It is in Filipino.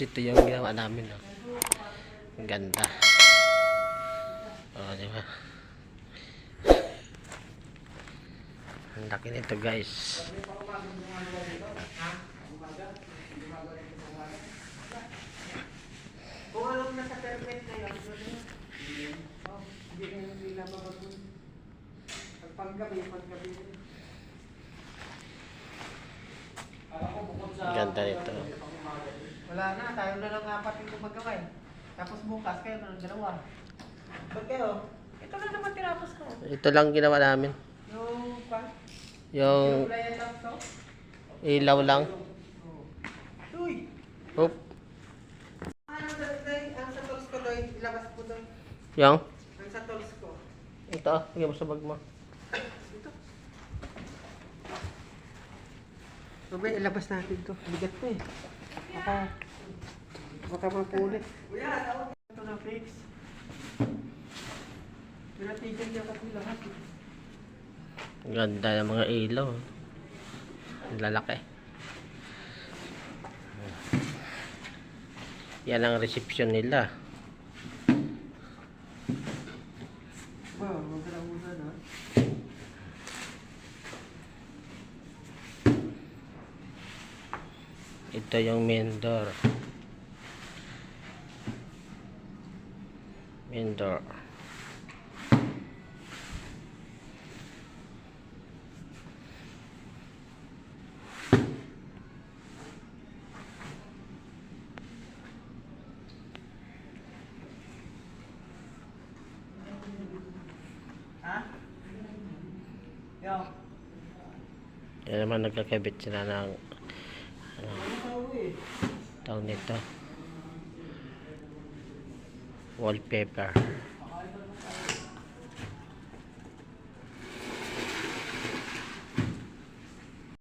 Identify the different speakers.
Speaker 1: ito yung ginawa namin. Oh. Ang ganda. Oh, di ba? Ang laki nito, guys.
Speaker 2: Kung anong nasa permit na yun, hindi na yung nila mabagod. Paggabi.
Speaker 1: Ang ganda nito.
Speaker 2: Wala na, tayo na lang apat yung magkaway. Tapos bukas kayo na ng dalawa. Ba't kayo? Ito na naman tinapos ko.
Speaker 1: Ito lang ginawa namin.
Speaker 2: Yung kwan?
Speaker 1: Yung
Speaker 2: Playa lang to?
Speaker 1: ilaw lang.
Speaker 2: Uy!
Speaker 1: Oop.
Speaker 2: Ang sa tools ko doy, ilabas ko doy.
Speaker 1: Yung?
Speaker 2: Ang sa tools ko.
Speaker 1: Ito, lagyan mo sa bag mo.
Speaker 2: Ito. Sabi, ilabas natin to. Bigat to eh. Baka mapulit. Ito na fix. Pinatigil niya kasi lahat.
Speaker 1: Ang ganda ng mga ilaw. Ang lalaki. Yan ang reception nila.
Speaker 2: Wow, magkalamunan ha.
Speaker 1: Ito yung main door. Main door.
Speaker 2: Ha? Yo.
Speaker 1: Yan naman nagkakabit sila ng tawag nito, wallpaper.